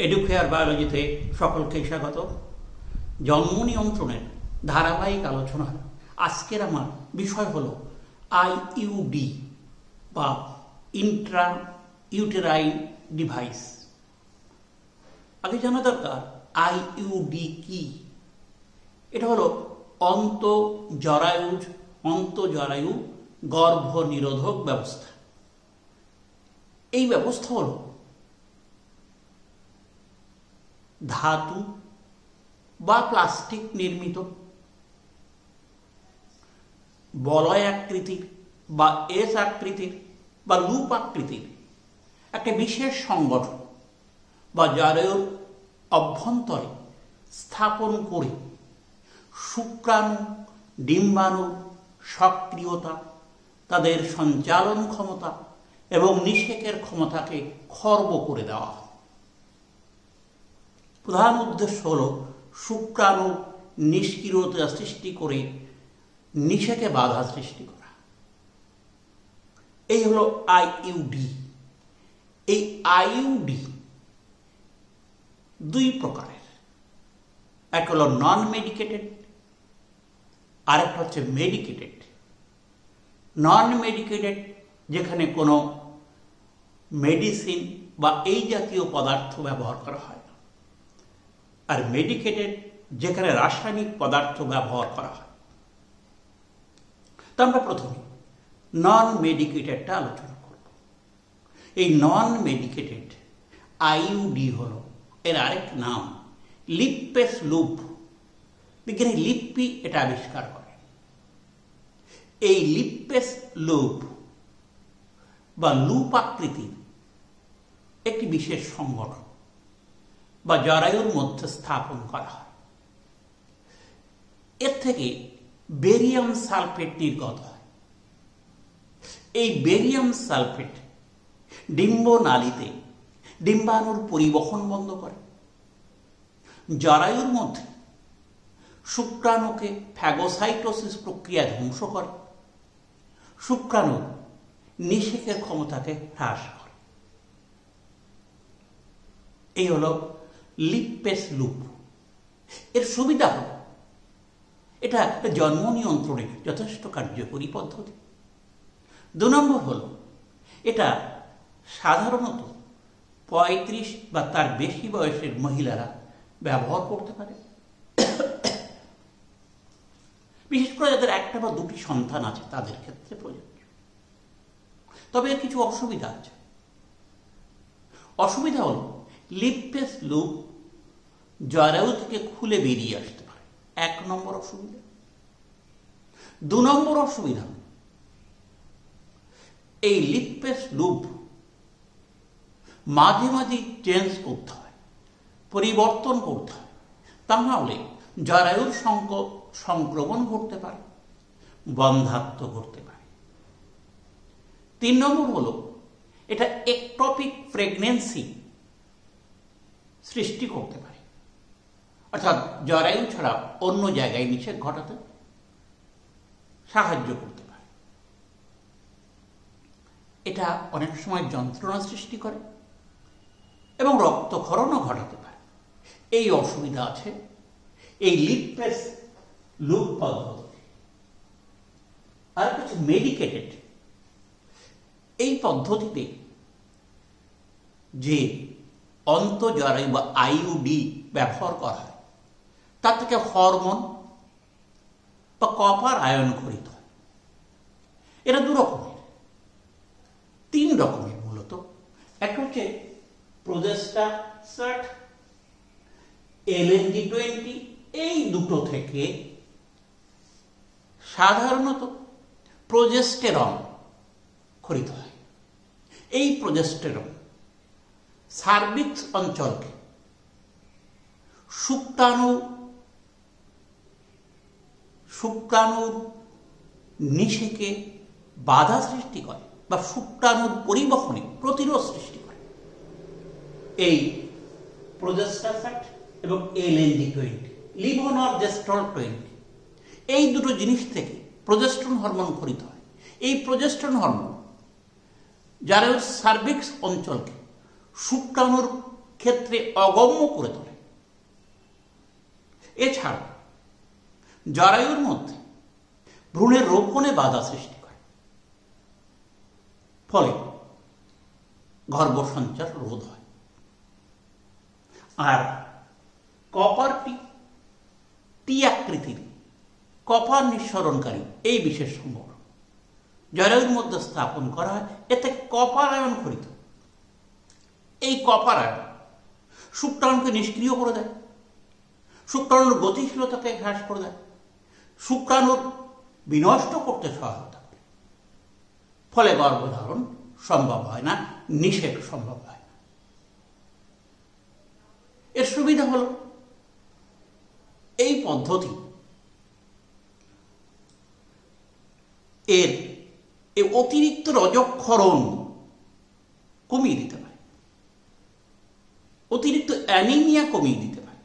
Educare বায়োলজিতে সকলকে স্বাগত। জন্ম নিয়ন্ত্রণের ধারাবাহিক আলোচনা। আজকের আমার বিষয় হলো আইইউডি বা ইন্ট্রা ইউটেরাইন ডিভাইস। আগে জানা দরকার আইইউডি কি। এটা হলো অন্তঃজরায়ু গর্ভ নিরোধক ব্যবস্থা। এই ব্যবস্থা হলো ধাতু বা প্লাস্টিক নির্মিত, বলয় আকৃতির বা এস আকৃতির বা লুপ আকৃতির একটা বিশেষ সংগঠন বা জরায়ুর অভ্যন্তরে স্থাপন করে শুক্রাণু ডিম্বাণুর সক্রিয়তা, তাদের সঞ্চালন ক্ষমতা এবং নিষেকের ক্ষমতাকে খর্ব করে দেওয়া। প্রধান উদ্দেশ্য হল শুক্রাণু নিষ্ক্রিয়তা সৃষ্টি করে নিষেকে বাধা সৃষ্টি করা। এই হলো আইইউডি। এই আইইউডি দুই প্রকারের, এক হলো নন মেডিকেটেড, আরেকটা হচ্ছে মেডিকেটেড। নন মেডিকেটেড যেখানে কোনো মেডিসিন বা এই জাতীয় পদার্থ ব্যবহার করা হয় না, আর মেডিকেটেড যেখানে রাসায়নিক পদার্থ ব্যবহার করা হয়। তো আমরা প্রথমে নন মেডিকেটেডটা আলোচনা করব। এই নন মেডিকেটেড আইইউডি হলো এর আরেক নাম লিপ্পেস লুপ। বিজ্ঞানী লিপ্পি এটা আবিষ্কার করে। এই লিপ্পেস লুপ বা লুপ আকৃতির একটি বিশেষ সংগঠন বা জরায়ুর মধ্যে স্থাপন করা হয়। এর থেকে বেরিয়াম সালফেট নির্গত হয়। এই বেরিয়াম সালফেট ডিম্বনালীতে ডিম্বাণুর পরিবহন বন্ধ করে, জরায়ুর মধ্যে শুক্রাণুকে ফ্যাগোসাইটোসিস প্রক্রিয়া ধ্বংস করে, শুক্রাণু নিষেকের ক্ষমতাকে হ্রাস করে। এই হলো লিপ্পেস লুপ। এর সুবিধা হল এটা জন্ম নিয়ন্ত্রণে যথেষ্ট কার্যকরী পদ্ধতি। 2 নম্বর হল এটা সাধারণত 35 বা তার বেশি বয়সের মহিলারা ব্যবহার করতে পারে, বিশেষ করে যাদের একটা বা দুটি সন্তান আছে তাদের ক্ষেত্রে প্রযোজ্য। তবে এর কিছু অসুবিধা আছে। অসুবিধা হল লিপ্পেস লুপ জরায়ু থেকে খুলে বেরিয়ে আসতে পারে, 1 নম্বর অসুবিধা। 2 নম্বর অসুবিধা, এই লিপ্পেস লুপ মাঝে মাঝে চেঞ্জ করতে হয়, পরিবর্তন করতে হয়। তা নাহলে জরায়ুর সংক্রমণ ঘটতে পারে, বন্ধ্যাত্ব ঘটতে পারে। 3 নম্বর হলো এটা একটপিক প্রেগন্যান্সি সৃষ্টি করতে পারে, অর্থাৎ জরায়ু ছাড়া অন্য জায়গায় নিষেক ঘটাতে সাহায্য করতে পারে। এটা অনেক সময় যন্ত্রণা সৃষ্টি করে এবং রক্তক্ষরণও ঘটাতে পারে। এই অসুবিধা আছে এই লিপ্পেস লুপ পদ্ধতি। আর কিছু মেডিকেটেড। এই পদ্ধতিতে যে অন্তঃজরায়ু বা আইইউডি ব্যবহার করা হয় তার থেকে হরমোন বা কপার আয়ন খরিত হয়। এরা 2 রকমের, 3 রকমের মূলত। একটা হচ্ছে প্রোজেস্টেরন, LNG-20। এই দুটো থেকে সাধারণত প্রোজেস্টেরন খরিত হয়। এই প্রোজেস্টেরন সার্ভিক্স অঞ্চলকে শুক্রাণুর নিষেকে বাধা সৃষ্টি করে বা শুক্রাণুর পরিবহনে প্রতিরোধ সৃষ্টি করে। এই প্রোজেস্টেরন এবং LNG-20, লিভোনরজেস্ট্রল 20, এই দুটো জিনিস থেকে প্রোজেস্টেরন হরমোন খরিত হয়। এই প্রোজেস্টেরন হরমোন জরায়ুর সার্ভিক্স অঞ্চলকে শুক্রাণুর ক্ষেত্রে অগম্য করে তোলে। এছাড়া জরায়ুর মধ্যে ভ্রূণের রোপণে বাধা সৃষ্টি করে, ফলে গর্ভসঞ্চার রোধ হয়। আর কপারটি টি আকৃতির কপার নিঃসরণকারী এই বিশেষ সংবহন জরায়ুর মধ্যে স্থাপন করা হয়। এতে কপার আয়ন খরিত। এই কপার আয়ন শুক্রাণুকে নিষ্ক্রিয় করে দেয়, শুক্রাণুর গতিশীলতাকে হ্রাস করে দেয়, শুক্রাণুর বিনষ্ট করতে সহায়তা করে। ফলে গর্ভধারণ সম্ভব হয় না, নিষেক সম্ভব হয় না। এর সুবিধা হল এই পদ্ধতি এর অতিরিক্ত রজক্ষরণ কমিয়ে দিতে পারে, অতিরিক্ত অ্যানিমিয়া কমিয়ে দিতে পারে,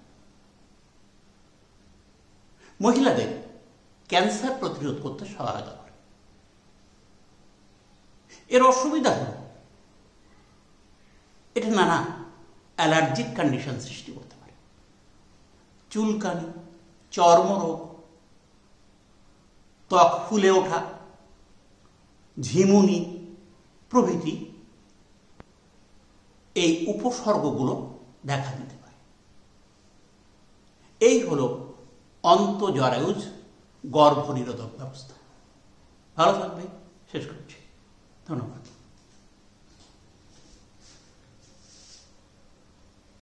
মহিলাদের ক্যান্সার প্রতিরোধ করতে সহায়তা করে। এর অসুবিধা হল এটা নানা অ্যালার্জিক কন্ডিশন সৃষ্টি করতে পারে। চুলকানি, চর্মরোগ, ত্বক ফুলে ওঠা, ঝিমুনি প্রভৃতি এই উপসর্গগুলো দেখা দিতে পারে। এই হলো অন্তঃজরায়ুজ গর্ভনিরোধক ব্যবস্থা। ভালো থাকবে, শেষ করছি। ধন্যবাদ।